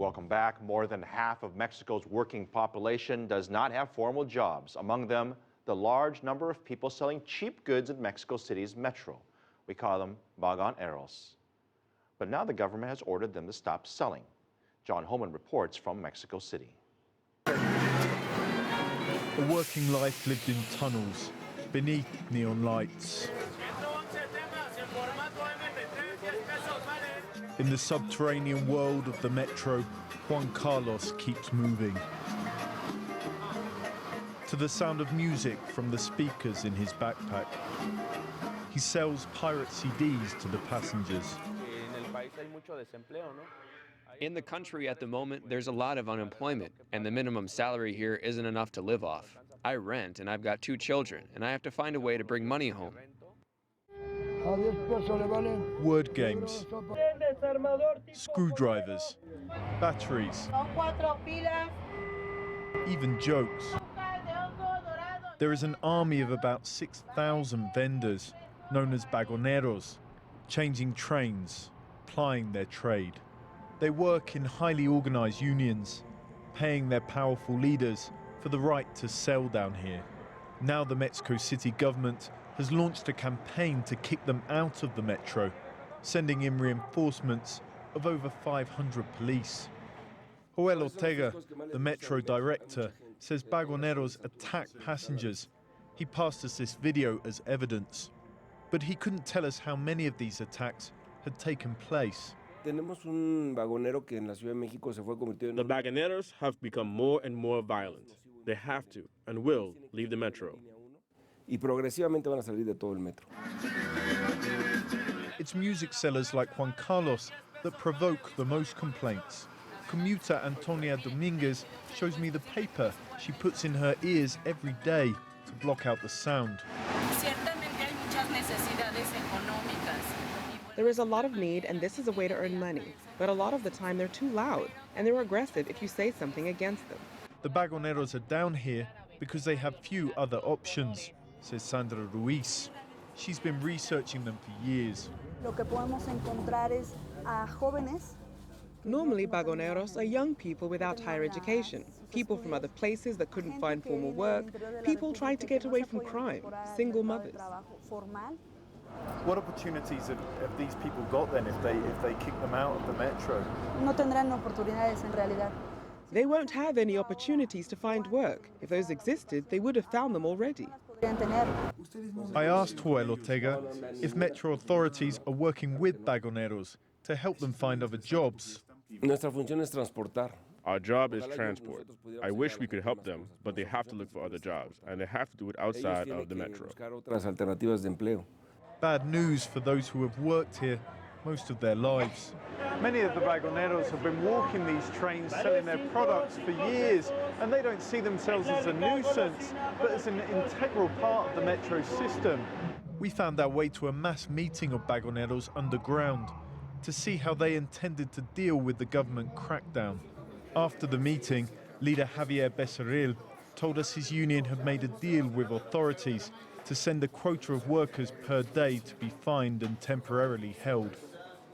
Welcome back. More than half of Mexico's working population does not have formal jobs. Among them, the large number of people selling cheap goods in Mexico City's metro. We call them Vagoneros. But now the government has ordered them to stop selling. John Holman reports from Mexico City. A working life lived in tunnels, beneath neon lights. In the subterranean world of the metro, Juan Carlos keeps moving. To the sound of music from the speakers in his backpack. He sells pirate CDs to the passengers. In the country at the moment, there's a lot of unemployment, and the minimum salary here isn't enough to live off. I rent, and I've got 2 children, and I have to find a way to bring money home. Word games, screwdrivers, batteries, even jokes. There is an army of about 6,000 vendors, known as Vagoneros, changing trains, plying their trade. They work in highly organized unions, paying their powerful leaders for the right to sell down here. Now the Mexico City government has launched a campaign to kick them out of the metro, sending in reinforcements of over 500 police. Joel Ortega, the metro director, says Vagoneros attack passengers. He passed us this video as evidence, but he couldn't tell us how many of these attacks had taken place. The Vagoneros have become more and more violent. They have to and will leave the metro. It's music sellers like Juan Carlos that provoke the most complaints. Commuter Antonia Dominguez shows me the paper she puts in her ears every day to block out the sound. There is a lot of need, and this is a way to earn money. But a lot of the time, they're too loud, and they're aggressive if you say something against them. The Vagoneros are down here because they have few other options, says Sandra Ruiz. She's been researching them for years. Normally, Vagoneros are young people without higher education, people from other places that couldn't find formal work, people trying to get away from crime, single mothers. What opportunities have these people got then if they kick them out of the metro? They won't have any opportunities to find work. If those existed, they would have found them already. I asked Joel Ortega if metro authorities are working with Vagoneros to help them find other jobs. Our job is transport. I wish we could help them, but they have to look for other jobs, and they have to do it outside of the metro. Bad news for those who have worked here most of their lives. Many of the Vagoneros have been walking these trains, selling their products for years, and they don't see themselves as a nuisance, but as an integral part of the metro system. We found our way to a mass meeting of Vagoneros underground to see how they intended to deal with the government crackdown. After the meeting, leader Javier Becerril told us his union had made a deal with authorities to send a quota of workers per day to be fined and temporarily held.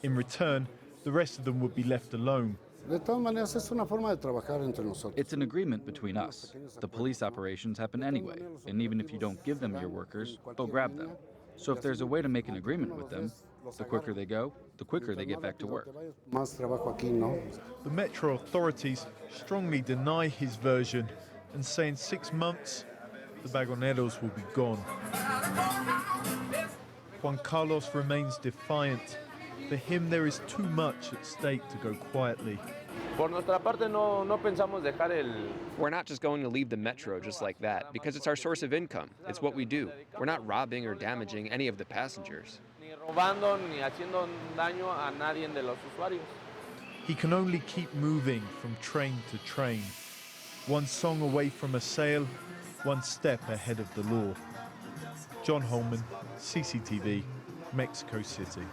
In return, the rest of them would be left alone. It's an agreement between us. The police operations happen anyway, and even if you don't give them your workers, they'll grab them. So if there's a way to make an agreement with them, the quicker they go, the quicker they get back to work. The metro authorities strongly deny his version and say in 6 months, the Vagoneros will be gone. Juan Carlos remains defiant. For him, there is too much at stake to go quietly. We're not just going to leave the metro just like that, because it's our source of income. It's what we do. We're not robbing or damaging any of the passengers. He can only keep moving from train to train. One song away from a sale, one step ahead of the law. John Holman, CCTV, Mexico City.